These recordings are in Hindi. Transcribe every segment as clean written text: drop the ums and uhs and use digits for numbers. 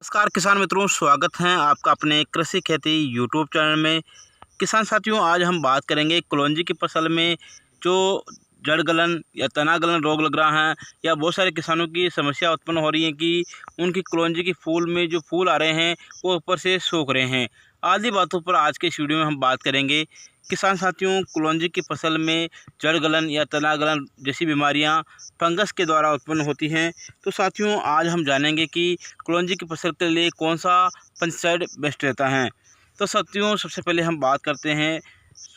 नमस्कार किसान मित्रों, स्वागत है आपका अपने कृषि खेती यूट्यूब चैनल में। किसान साथियों, आज हम बात करेंगे कलौंजी की फसल में जो जड़ गलन या तना गलन रोग लग रहा है या बहुत सारे किसानों की समस्या उत्पन्न हो रही है कि उनकी कलौंजी की फूल में जो फूल आ रहे हैं वो ऊपर से सूख रहे हैं। आदि बातों पर आज के इस वीडियो में हम बात करेंगे। किसान साथियों, कलौंजी की फसल में जड़ गलन या तना गलन जैसी बीमारियां फंगस के द्वारा उत्पन्न होती हैं। तो साथियों, आज हम जानेंगे कि कलौंजी की फसल के लिए कौन सा फंगिसाइड बेस्ट रहता है। तो साथियों, सबसे पहले हम बात करते हैं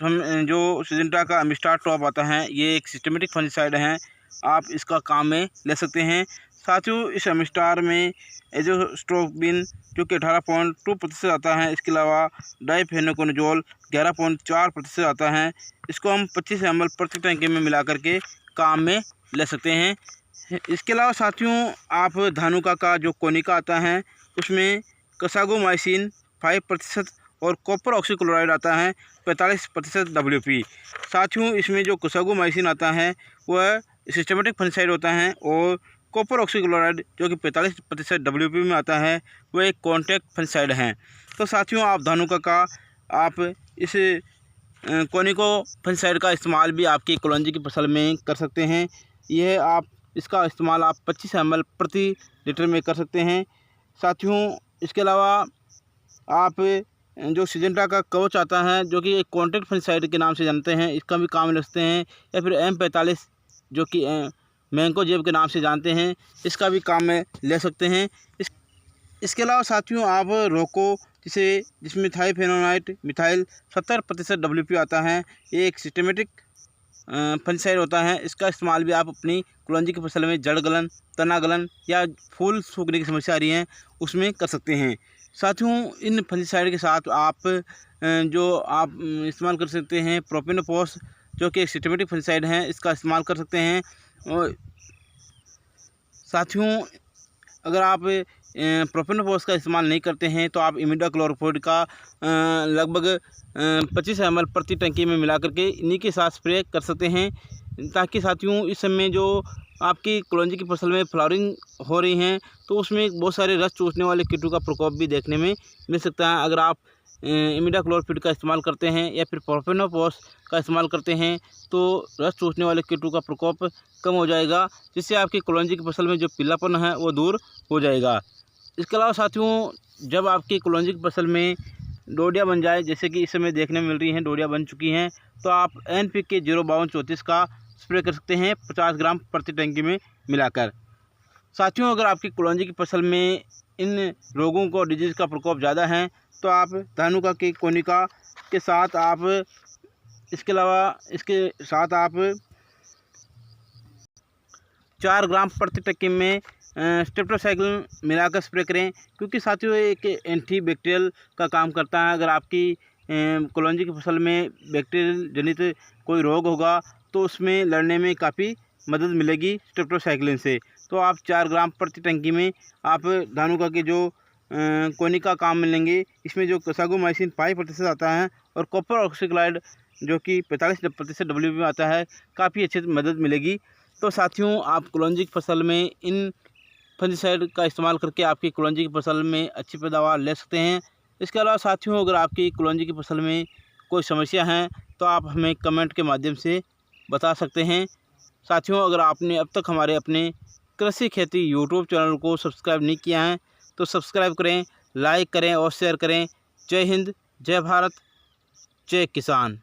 हम जो सिजेंटा का अमिस्टार टॉप आता है, ये एक सिस्टमेटिक फंगिसाइड है। आप इसका काम में ले सकते हैं। साथियों, इस अमिस्टार में एजोस्ट्रोबिन जो कि 18.2% आता है, इसके अलावा डाइफेनोकोनाजोल 11.4% आता है। इसको हम 25 ml प्रति टैंकी में मिला करके काम में ले सकते हैं। इसके अलावा साथियों, आप धानुका का जो कोनिका आता है उसमें कसागोमाइसिन 5% और कॉपर ऑक्सीक्लोराइड आता है 45% WP। साथियों, इसमें जो कसागोमाइसिन आता है वह सिस्टमेटिक फंगिसाइड होता है और कॉपर ऑक्सीक्लोराइड जो कि 45% WP में आता है वह एक कॉन्टैक्ट फंगिसाइड है। तो साथियों, आप धानुका का आप इस कोनिको फंगिसाइड का इस्तेमाल भी आपकी कलौंजी की फसल में कर सकते हैं। यह आप इसका इस्तेमाल आप 25 ml प्रति लीटर में कर सकते हैं। साथियों, इसके अलावा आप जो सिजेंटा का कवच आता है जो कि एक कॉन्टैक्ट फंगिसाइड के नाम से जानते हैं, इसका भी काम ले सकते हैं। या फिर M45 जो कि मैंकोजेब के नाम से जानते हैं, इसका भी काम में ले सकते हैं। इसके अलावा साथियों, आप रोको जिसमें थाइफेनोनाइट मिथाइल 70% WP आता है, ये एक सिस्टमेटिक फंगिसाइड होता है। इसका इस्तेमाल भी आप अपनी कलौंजी की फसल में जड़ गलन, तना गलन या फूल सूखने की समस्या आ रही है उसमें कर सकते हैं। साथियों, इन फंगिसाइड के साथ आप जो आप इस्तेमाल कर सकते हैं प्रोपिनोफॉस जो कि एक सिस्टमेटिक फंगिसाइड है, इसका इस्तेमाल कर सकते हैं। और साथियों, अगर आप प्रोपिनोफॉस का इस्तेमाल नहीं करते हैं तो आप इमिडाक्लोप्रिड का लगभग 25 ml प्रति टंकी में मिला करके इन्हीं के साथ स्प्रे कर सकते हैं, ताकि साथियों इस समय जो आपकी कलौंजी की फसल में फ्लावरिंग हो रही हैं तो उसमें बहुत सारे रस चूसने वाले कीटों का प्रकोप भी देखने में मिल सकता है। अगर आप इमिडाक्लोप्रिड का इस्तेमाल करते हैं या फिर प्रोपिनोफॉस का इस्तेमाल करते हैं तो रस चूसने वाले कीटों का प्रकोप कम हो जाएगा, जिससे आपकी कलौंजी की फसल में जो पीलापन है वो दूर हो जाएगा। इसके अलावा साथियों, जब आपकी कलौंजी की फसल में डोडिया बन जाए, जैसे कि इस समय देखने में मिल रही हैं डोडिया बन चुकी हैं, तो आप NPK 05234 का स्प्रे कर सकते हैं 50 ग्राम प्रति टंकी में मिलाकर। साथियों, अगर आपकी कलौंजी की फसल में इन रोगों को डिजीज़ का प्रकोप ज़्यादा है तो आप धानुका की कोनिका के साथ आप इसके साथ आप 4 ग्राम प्रति टंकी में स्ट्रेप्टोसाइक्लिन मिलाकर स्प्रे करें, क्योंकि साथियों एक एंटीबैक्टीरियल का काम करता है। अगर आपकी कलौंजी की फसल में बैक्टीरियल जनित कोई रोग होगा तो उसमें लड़ने में काफ़ी मदद मिलेगी स्ट्रेप्टोसाइक्लिन से। तो आप 4 ग्राम प्रति टंकी में आप धानुका के जो कोनिका काम में लेंगे। इसमें जो कसागोमाइसिन 5% आता है और कॉपर ऑक्सीक्लोराइड जो कि 45% WP में आता है, काफ़ी अच्छी मदद मिलेगी। तो साथियों, आप कलौंजी की फसल में इन फंगिसाइड का इस्तेमाल करके आपकी कलौंजी की फसल में अच्छी पैदावार ले सकते हैं। इसके अलावा साथियों, अगर आपकी कलौंजी की फसल में कोई समस्या है तो आप हमें कमेंट के माध्यम से बता सकते हैं। साथियों, अगर आपने अब तक हमारे अपने कृषि खेती यूट्यूब चैनल को सब्सक्राइब नहीं किया है तो सब्सक्राइब करें, लाइक करें और शेयर करें। जय हिंद, जय भारत, जय किसान।